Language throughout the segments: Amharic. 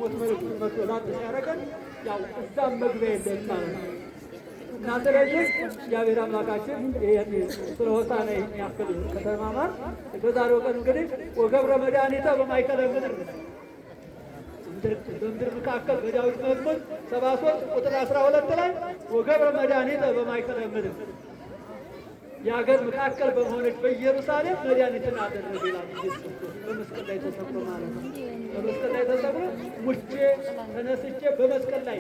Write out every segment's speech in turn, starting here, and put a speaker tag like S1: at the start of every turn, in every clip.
S1: የሞት መልእክቱን መጥቶ ላጥ ሲያደርገን ያው እዛም መግቢያ የለን ማለት ነው። እና ስለዚህ እግዚአብሔር አምላካችን ይህን ስለ ሆሳዕና የሚያክል ከተማማር በዛሬው ቀን እንግዲህ ወገብረ መድኃኒተ በማእከለ ምድር በምድር መካከል በዳዊት መዝሙር 73 ቁጥር 12 ላይ ወገብረ መድኃኒተ በማእከለ ምድር የሀገር መካከል በመሆነች በኢየሩሳሌም መድኃኒትን አደረገ ይላል። በመስቀል ላይ ተሰቅሎ ማለት ነው። በመስቀል ላይ ተሰቅሎ ሙቼ ተነስቼ በመስቀል ላይ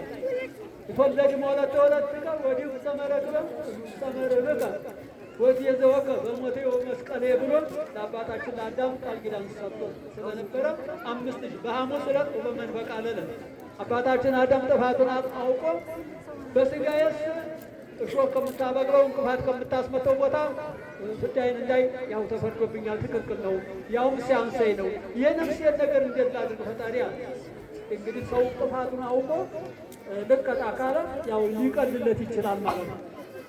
S1: ይፈለግ መወለተ ወለትከ ወዲሁ ሰመረክበ ሰመርብከ ወትየዘወከ በሞቴ ወመስቀሌ ብሎ ለአባታችን ለአዳም ቃል ኪዳን ሰጥቶ ስለነበረ 5000 በሐሙስ ዕለት በመንፈቀ ሌሊት አባታችን አዳም ጥፋቱን አውቆ በሥጋዬስ እሾህ ከምታበቅለው እንቅፋት ከምታስመተው ቦታ ፍዳይን እንዳይ ያው ተፈርዶብኛል፣ ትክክል ነው፣ ያውም ሲያንሰኝ ነው። የነፍሴን ነገር እንዴት ላድርግ ፈጣሪ አለ። እንግዲህ ሰው ጥፋቱን አውቆ ልቀጣ ካለ ያው ሊቀልለት ይችላል ማለት ነው።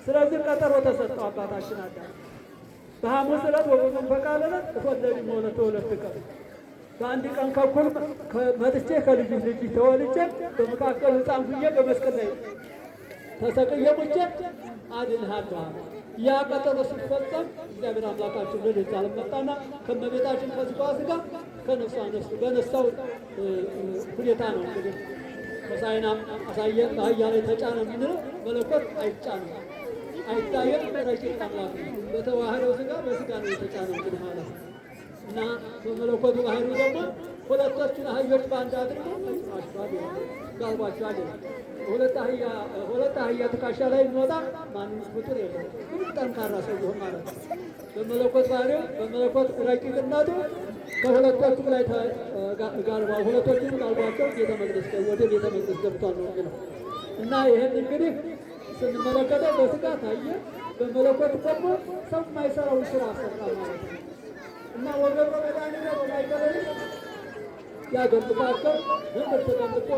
S1: ስለዚህ ቀጠሮ ተሰጠው አባታችን አዳም በሐሙስ ዕለት ወበመንፈቀ ሌሊት እፎለድ መወለተ ወለትከ በአንድ ቀን ከኩል መጥቼ ከልጅ ልጅ ተወልጄ በመካከል ሕፃን ሁኜ በመስቀል ላይ ተሰቅዬ ሙቼ አድንሃለሁ። ያ ቀጠሮ ሲፈጸም እግዚአብሔር አምላካችን ወደዛ መጣና ከመቤታችን ከሥጋዋ ሥጋ ከነፍሷ ነፍስ በነሳው ሁኔታ ነው። እንግዲህ ሆሳዕናም አሳየን። በአህያ ላይ ተጫነ የምንለው መለኮት አይጫንም፣ አይታየም። ረቂቅ አምላክ ነው። በተዋህደው ሥጋ በሥጋ ነው የተጫነው እንግዲህ ማለት ነው። እና በመለኮቱ ባህሪ ደግሞ ሁለቶቹን አህዮች በአንድ አድርጎ ተጭኗቸዋል፣ ጋልቧቸዋል። ሁለት አህያ ትከሻ ላይ የሚወጣ ማንም ፍጡር የለም፣ ግን ጠንካራ ሰው ቢሆን ማለት ነው። በመለኮት ባህሪው በመለኮት ረቂቅነቱ ከሁለቶቹም ላይ ጋልቧል። ሁለቶቹን ጋልቧቸው ወደ ቤተ መቅደስ ገብቷል ነው የሚለው። እና ይህን እንግዲህ ስንመለከተው በሥጋ ታየ፣ በመለኮት ደግሞ ሰው የማይሰራውን ስራ ሰራ ማለት ነው። እና ወገብረ መድኃኒተ በማእከለ ምድር የአገር መካከል ምድር ተቀምጦ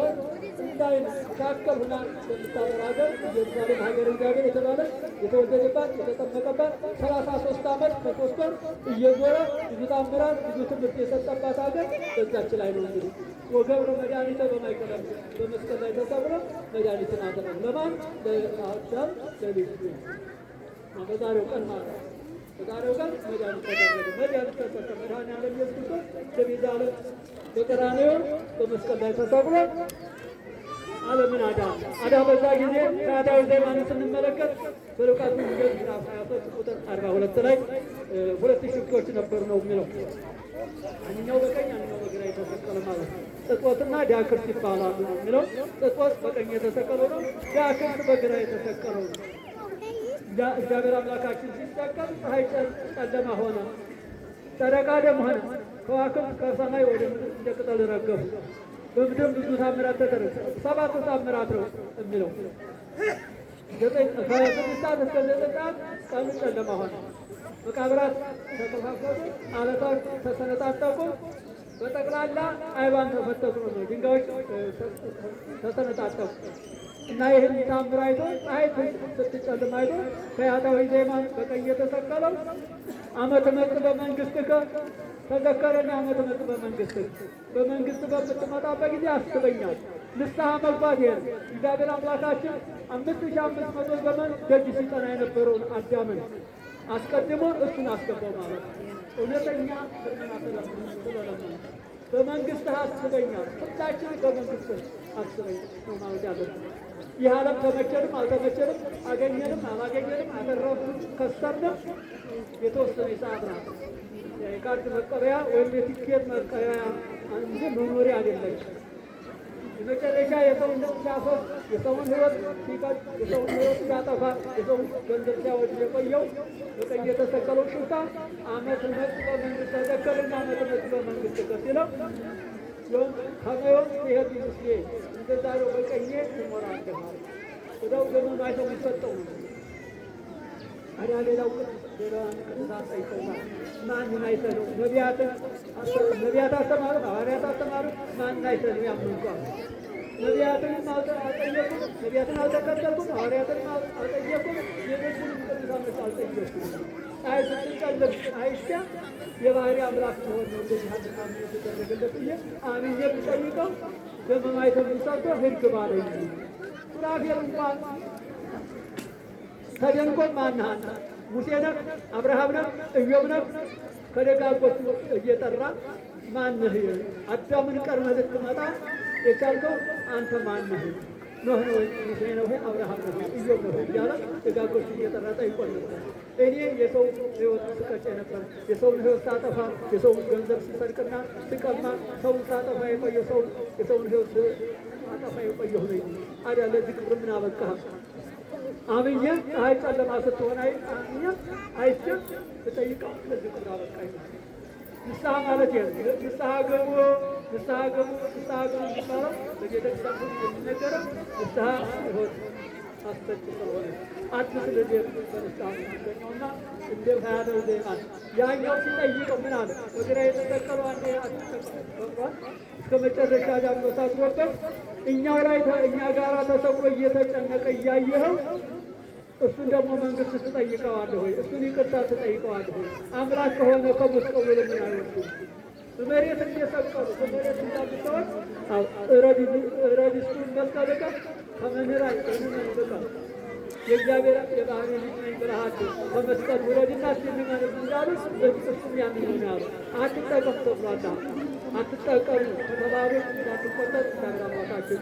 S1: እንዳይን መካከል ሁና በምታበራ ሀገር ኢየሩሳሌም ሀገረ እግዚአብሔር የተባለች የተወለደባት የተጠመቀባት 33 ዓመት ከ3 ወር እየዞረ ብዙ ታምራት ብዙ ትምህርት የሰጠባት ሀገር በዛች ላይ ነው። እንግዲህ ወገብረ መድኃኒተ በማእከለ ምድር በመስቀል ላይ ተሰቅሎ መድኃኒትን አደረገ። ለማን? ለአዳም ለልጁ በዛሬው ቀን ማለት ነው። በዛሬው ቀን መድኃኒት ተደረገ። መድኃኒት ተሰጠ። መድኃኔዓለም ኢየሱስ ክርስቶስ ለቤዛ ዓለም በቀራንዮ በመስቀል ላይ ተሰቅሎ ዓለምን አዳነ። በዛ ጊዜ ከአዳዊ ዘይማንን ስንመለከት በሉቃስ ወንጌል ምዕራፍ 23 ቁጥር 42 ላይ 2 ሽፍቶች ነበሩ ነው የሚለው። አንኛው በቀኝ አንኛው በግራ የተሰቀለ ማለት ነው። ጥጦስና ዲያክርስ ይባላሉ ነው የሚለው። ጥጦስ በቀኝ የተሰቀለው ነው፣ ዲያክርስ በግራ የተሰቀለው ነው። እግዚአብሔር አምላካችን ሲሰቀል ፀሐይ ጨለማ ሆነ፣ ጨረቃ ደም ሆነ፣ ከዋክብት ከሰማይ ወደ ምድር እንደ ቅጠል ረገፉ። በምድር ብዙ ታምራት ተደረገ። 7 ታምራት ነው የሚለው። ከ6 ሰዓት እስከ 9 ሰዓት ቀኑ ጨለማ ሆነ፣ መቃብራት ተከፋፈሉ፣ አለቶች ተሰነጣጠቁ፣ በጠቅላላ አይባን ተፈተቱ ነው፣ ድንጋዮች ተሰነጣጠቁ። እና ይህን ታምር አይቶ ፀሐይ ስትጨልም አይቶ ከአዳዊ ዘይማን በቀኝ የተሰቀለው ዓመተ ምሕረት በመንግሥትከ ተዘከረኒ ዓመተ ምሕረት በመንግሥትከ በመንግሥት በምትመጣበት ጊዜ አስበኛል። ንስሐ መግባት ይሄ እግዚአብሔር አምላካችን 5500 ዘመን ደጅ ሲጠና የነበረውን አዳምን አስቀድሞ እሱን አስገባው ማለት ነው። እውነተኛ ፍርድና ስለለመነ በመንግሥትህ አስበኛል። ሁላችን በመንግሥትህ አስበኝ ነው ማለት ያለብን። ይህ ዓለም ተመቸንም አልተመቸንም፣ አገኘንም አላገኘንም፣ አተረፍንም ከሰርንም የተወሰነ ሰዓት ናት። የካርድ መቀበያ ወይም የቲኬት መቀበያ እንጂ መኖሪያ አይደለች። የመጨረሻ የሰውን ሲያፈስ፣ የሰውን ሕይወት ሲቀጭ፣ የሰውን ሕይወት ሲያጠፋ፣ የሰውን ገንዘብ ሲያወድ የቆየው በቀኝ የተሰቀለው ሽፍታ ዓመተ ምሕረት በመንግሥት ተዘከረኒ ዓመተ ምሕረት በመንግሥትከ ሲለው ከመዮም ሲሄድ ምስሌ እንደዛሬው በቀኜ ትኖራለህ ማለት ወዲያው ዘመኑ አይተው የሚሰጠው ነው። ታዲያ ሌላው ቅዱሳን ጠይቀውታል። ማንን አይተህ ነው? ነቢያት አስተማሩ፣ ሐዋርያት አስተማሩ። ማንን አይተህ ነው ያመንከው? ነቢያትንም አልጠየቁም፣ ነቢያትን አልተከተልኩም፣ ሐዋርያትንም አልጠየቁም፣ ሌሎችንም ቅዱሳኖች አልጠየቁም። ፀሐይ ስትጨልም አይሻ የባህሪ አምላክ መሆን ነው እንደዚህ አድርጋ የተደረገለት ብዬ አምኜ ብጠይቀው ደመ ማኅተሙን ሰጥቶ ሂድ ግባ አለኝ። ሱራፌል እንኳን ተደንቆ ማነህ አንተ? ሙሴ ነህ? አብርሃም ነህ? ኢዮብ ነህ? ከደጋጎቹ እየጠራ ማነህ? አዳምን ቀድመህ ልትመጣ የቻልከው አንተ ማነህ? ኖህ ነው ወይ? ሙሴ ነው ወይ? አብርሃም ነው ወይ? ኢዮብ ነው ወይ? እያለ ደጋጎቹ እየጠራ ጠይቆን ነበር። እኔ የሰው ሕይወት ስቀጭ ነበር። የሰውን ሕይወት ሳጠፋ፣ የሰውን ገንዘብ ስሰርቅና ስቀማ፣ ሰውን ሳጠፋ የቆየሁ የሰውን ሕይወት ሳጠፋ የቆየሁ ነኝ። ታዲያ ለዚህ ክብር ምን አበቃህ? አምኜ ፀሐይ ጨለማ ስትሆን አምኜ አይቼ ስጠይቀው ለዚህ ክብር አበቃኝ። ንስሐ ማለት ንስሐ ገቡ የሚባለው በቤተክርስቲያን የሚነገረው ንስሐ ሕይወት አስጠጭ ስለሆነ አዲስ ልጅ በንስሐ የሚገኘውና እንደ ያለው ዜማል ያኛው ሲጠይቀው ምን አለ? በግራ የተሰቀለው አንዴ አትሰቀል እስከ መጨረሻ ዳግሎት አስሮበት እኛው ላይ እኛ ጋራ ተሰቅሎ እየተጨነቀ እያየኸው እሱን ደግሞ መንግስት ትጠይቀዋለህ ወይ? እሱን ይቅርታ ትጠይቀዋለህ ወይ? አምላክ ከሆነ ከመስቀሉ ለምን አይወርድም? በመሬት እንደሰቀሉ በመሬት እንዳሉ ሰዎች ረዲስቱን መስቀልቀ ከመምህራን እንመንበቃ የእግዚአብሔር የባህሪ ልጅ ነኝ ብለሃቸው ከመስቀል ውረድና ሲንመንብ እንዳሉ እሱም ያንን ይሆናሉ። አትጠቀም ተብሏላ አትጠቀሙ ከተባሉ እንዳትቆጠር እንዳግራማታችን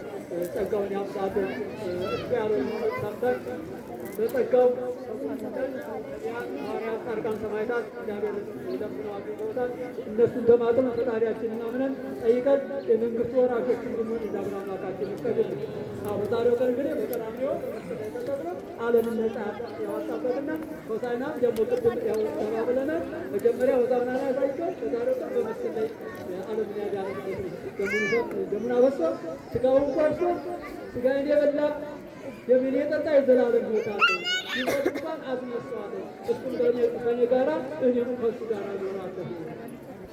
S1: ጸጋውን ያምጣት እሱ ያለው ሰምተን በጸጋው ሐዋርያት ጻድቃን ሰማዕታት እግዚአብሔር ለምነው አግኝተውታል። እነሱን በማጠን ፈጣሪያችንን አምነን ጠይቀን የመንግስቱ ወራሾች እንድንሆን እግዚአብሔር አምላካችን ይፍቀድልን። በዛሬው ቀን እንግዲህ በቀራንዮ ተሰቅሎ ዓለምን ነጻ ያወጣበትና ሆሳዕና ደግሞ ቅድም ያው ተባብለናል። መጀመሪያ ሆሳዕና ላይ ያሳይተው በዛሬው ቀን በመስቀል ላይ ዓለምን ያዳነበት ደሙን አፈሶ ሥጋውን ቆርሶ ሥጋዬን የበላ ደሜን የጠጣ የዘላለም ሕይወት አለው። ይሞት እንኳን አስነሳዋለሁ፣ እሱም ከእኔ ጋራ እኔም ከእሱ ጋር እኖራለሁ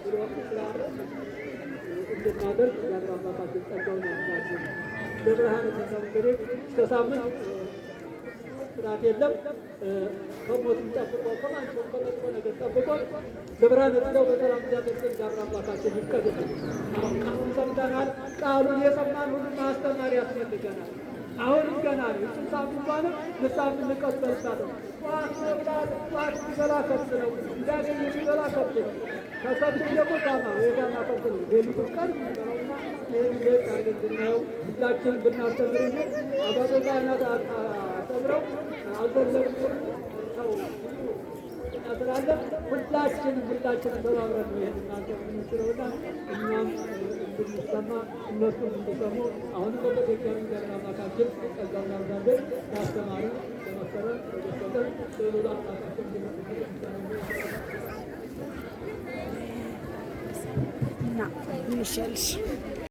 S1: ብሎ ስላለ እንድናደርግ እግዚአብሔር አምላካችን ጸጋውን ያብዛልን። በብርሃነ ትንሣኤው እንግዲህ እስከ ሳምንት ስርዓት የለም። ከሞትም ጠብቆ ከማንኛውም ከመጥፎ ነገር ጠብቆ በብርሃነ ትንሣኤው በሰላም እንዲያደርሰን እግዚአብሔር አምላካችን ይፍቀድልን። አሁን ቃሉን ሰምተናል። ቃሉን የሰማን ሁሉ ማስተማር ያስፈልገናል። አሁንም ገና ነው። እሱም ሳምንቷን ንስሐ የምንቀበልባት ነው። ጠዋት መብላት ጠዋት ሲበላ ከብት ነው እንዳገኘ ሲበላ ከብት ነው። ከከብት ደግሞ ጋማ የጋማ ከብት ነው። ሌሊቱን ቀን የሚበላውና ይህን ሌት አድርገን ብናየው ሁላችን ብናስተምር እንጂ አባቶች ካህናት አስተምረው አልዘለቁም ሰው ስላለ ሁላችንም ተባብረን ነው ይህን እናንተ የምንችለውና እኛም እንድንሰማ እነሱም እንዲሰሙ አሁንም በተደጋሚ እግዚአብሔር አምላካችን ጸጋውን ያብዛልን። ያስተማረን የመከረን የገሰጸን ስዕሉ አምላካችን
S2: እና